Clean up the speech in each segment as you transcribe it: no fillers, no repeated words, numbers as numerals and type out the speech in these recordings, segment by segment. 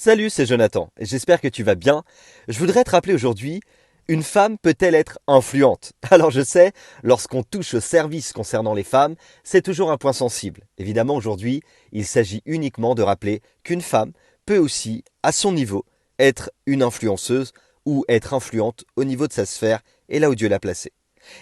Salut, c'est Jonathan, et j'espère que tu vas bien. Je voudrais te rappeler aujourd'hui, une femme peut-elle être influente? Alors je sais, lorsqu'on touche au service concernant les femmes, c'est toujours un point sensible. Évidemment, aujourd'hui, il s'agit uniquement de rappeler qu'une femme peut aussi, à son niveau, être une influenceuse ou être influente au niveau de sa sphère et là où Dieu l'a placée.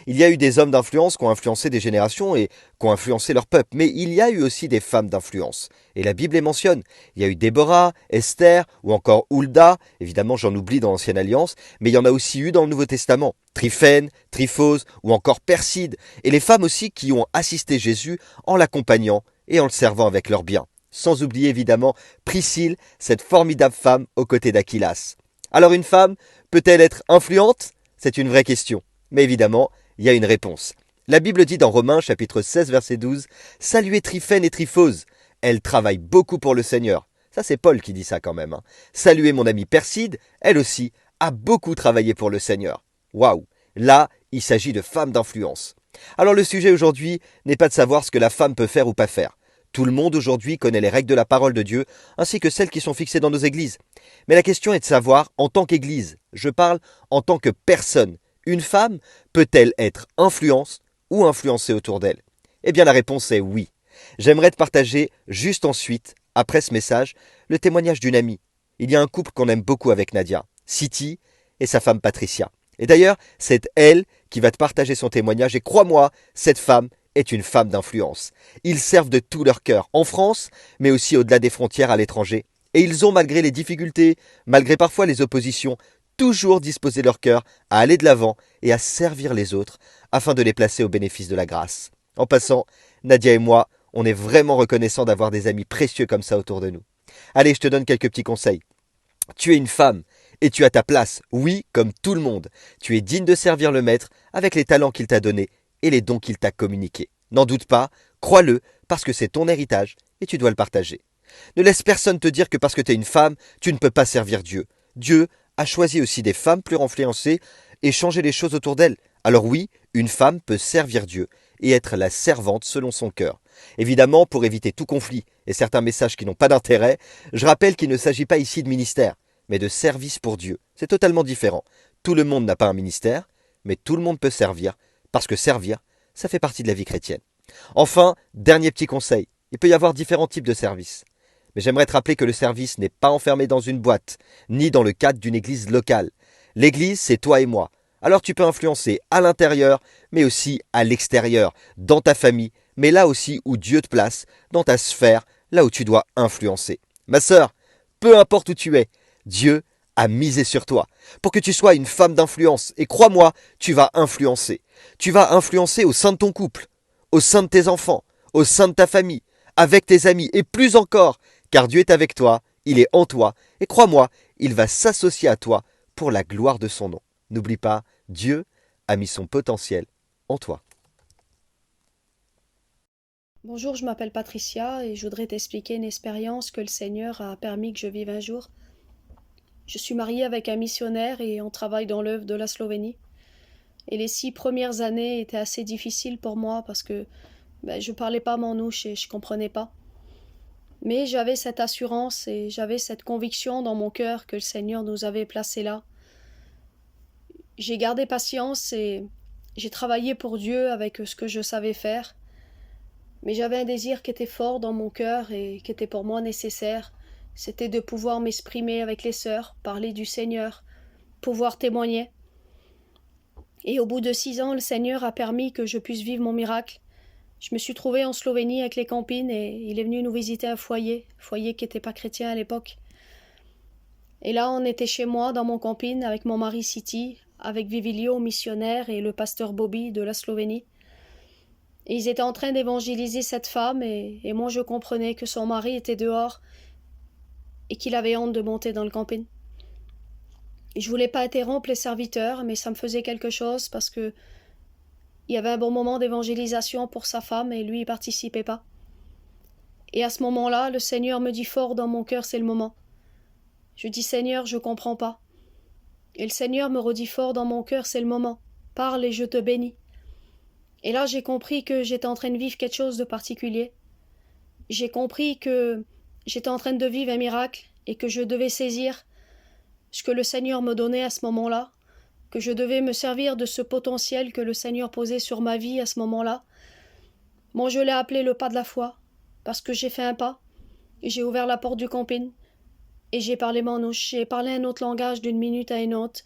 Il y a eu des hommes d'influence qui ont influencé des générations et qui ont influencé leur peuple, mais il y a eu aussi des femmes d'influence. Et la Bible les mentionne. Il y a eu Déborah, Esther ou encore Hulda, évidemment j'en oublie dans l'Ancienne Alliance, mais il y en a aussi eu dans le Nouveau Testament. Tryphène, Tryphose ou encore Perside, et les femmes aussi qui ont assisté Jésus en l'accompagnant et en le servant avec leurs biens. Sans oublier évidemment Priscille, cette formidable femme aux côtés d'Aquilas. Alors une femme peut-elle être influente? C'est une vraie question. Mais évidemment, il y a une réponse. La Bible dit dans Romains chapitre 16 verset 12, Saluez Tryphène et Tryphose, elles travaillent beaucoup pour le Seigneur. Ça c'est Paul qui dit ça quand même. Saluez mon amie Perside, elle aussi a beaucoup travaillé pour le Seigneur. Waouh. Là, il s'agit de femmes d'influence. Alors le sujet aujourd'hui n'est pas de savoir ce que la femme peut faire ou pas faire. Tout le monde aujourd'hui connaît les règles de la parole de Dieu, ainsi que celles qui sont fixées dans nos églises. Mais la question est de savoir, en tant qu'église, je parle en tant que personne, une femme peut-elle être influence ou influencée autour d'elle? Eh bien la réponse est oui. J'aimerais te partager juste ensuite, après ce message, le témoignage d'une amie. Il y a un couple qu'on aime beaucoup avec Nadia, Siti et sa femme Patricia. Et d'ailleurs, c'est elle qui va te partager son témoignage et crois-moi, cette femme est une femme d'influence. Ils servent de tout leur cœur, en France, mais aussi au-delà des frontières à l'étranger. Et ils ont, malgré les difficultés, malgré parfois les oppositions, toujours disposé leur cœur à aller de l'avant et à servir les autres afin de les placer au bénéfice de la grâce. En passant, Nadia et moi, on est vraiment reconnaissants d'avoir des amis précieux comme ça autour de nous. Allez, je te donne quelques petits conseils. Tu es une femme et tu as ta place, oui, comme tout le monde. Tu es digne de servir le Maître avec les talents qu'il t'a donnés et les dons qu'il t'a communiqués. N'en doute pas, crois-le, parce que c'est ton héritage et tu dois le partager. Ne laisse personne te dire que parce que tu es une femme, tu ne peux pas servir Dieu. Dieu a choisi aussi des femmes plus influencées et changer les choses autour d'elles. Alors oui, une femme peut servir Dieu et être la servante selon son cœur. Évidemment, pour éviter tout conflit et certains messages qui n'ont pas d'intérêt, je rappelle qu'il ne s'agit pas ici de ministère, mais de service pour Dieu. C'est totalement différent. Tout le monde n'a pas un ministère, mais tout le monde peut servir, parce que servir, ça fait partie de la vie chrétienne. Enfin, dernier petit conseil, il peut y avoir différents types de services. Mais j'aimerais te rappeler que le service n'est pas enfermé dans une boîte, ni dans le cadre d'une église locale. L'église, c'est toi et moi. Alors tu peux influencer à l'intérieur, mais aussi à l'extérieur, dans ta famille, mais là aussi où Dieu te place, dans ta sphère, là où tu dois influencer. Ma sœur, peu importe où tu es, Dieu a misé sur toi pour que tu sois une femme d'influence. Et crois-moi, tu vas influencer. Tu vas influencer au sein de ton couple, au sein de tes enfants, au sein de ta famille, avec tes amis et plus encore, car Dieu est avec toi, il est en toi, et crois-moi, il va s'associer à toi pour la gloire de son nom. N'oublie pas, Dieu a mis son potentiel en toi. Bonjour, je m'appelle Patricia et je voudrais t'expliquer une expérience que le Seigneur a permis que je vive un jour. Je suis mariée avec un missionnaire et on travaille dans l'œuvre de la Slovénie. Et les 6 premières années étaient assez difficiles pour moi parce que je parlais pas manouche et je comprenais pas. Mais j'avais cette assurance et j'avais cette conviction dans mon cœur que le Seigneur nous avait placés là. J'ai gardé patience et j'ai travaillé pour Dieu avec ce que je savais faire. Mais j'avais un désir qui était fort dans mon cœur et qui était pour moi nécessaire. C'était de pouvoir m'exprimer avec les sœurs, parler du Seigneur, pouvoir témoigner. Et au bout de 6 ans, le Seigneur a permis que je puisse vivre mon miracle. Je me suis trouvée en Slovénie avec les campines et il est venu nous visiter un foyer qui n'était pas chrétien à l'époque. Et là, on était chez moi, dans mon campine, avec mon mari Siti, avec Vivilio, missionnaire, et le pasteur Bobby de la Slovénie. Et ils étaient en train d'évangéliser cette femme et moi je comprenais que son mari était dehors et qu'il avait honte de monter dans le camping. Et je voulais pas interrompre les serviteurs, mais ça me faisait quelque chose parce que il y avait un bon moment d'évangélisation pour sa femme et lui il participait pas. Et à ce moment-là, le Seigneur me dit fort dans mon cœur, c'est le moment. Je dis Seigneur, je comprends pas. Et le Seigneur me redit fort dans mon cœur, c'est le moment. Parle et je te bénis. Et là, j'ai compris que j'étais en train de vivre quelque chose de particulier. J'ai compris que j'étais en train de vivre un miracle et que je devais saisir ce que le Seigneur me donnait à ce moment-là, que je devais me servir de ce potentiel que le Seigneur posait sur ma vie à ce moment-là. Moi, je l'ai appelé le pas de la foi, parce que j'ai fait un pas, et j'ai ouvert la porte du camping, et j'ai parlé un autre langage d'une minute à une autre.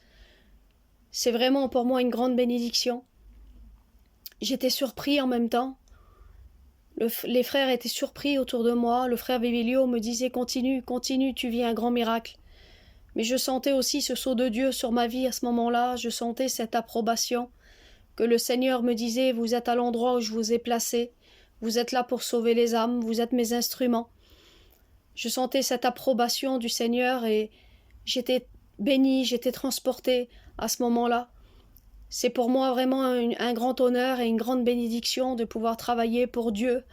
C'est vraiment pour moi une grande bénédiction. J'étais surpris en même temps. Les frères étaient surpris autour de moi. Le frère Vivilio me disait continue, continue, tu vis un grand miracle. Mais je sentais aussi ce sceau de Dieu sur ma vie à ce moment-là. Je sentais cette approbation que le Seigneur me disait vous êtes à l'endroit où je vous ai placé. Vous êtes là pour sauver les âmes. Vous êtes mes instruments. Je sentais cette approbation du Seigneur et j'étais bénie, j'étais transportée à ce moment-là. C'est pour moi vraiment un grand honneur et une grande bénédiction de pouvoir travailler pour Dieu,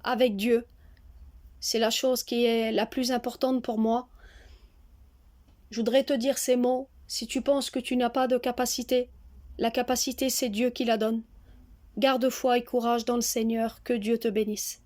avec Dieu. C'est la chose qui est la plus importante pour moi. Je voudrais te dire ces mots. Si tu penses que tu n'as pas de capacité, la capacité c'est Dieu qui la donne. Garde foi et courage dans le Seigneur, que Dieu te bénisse.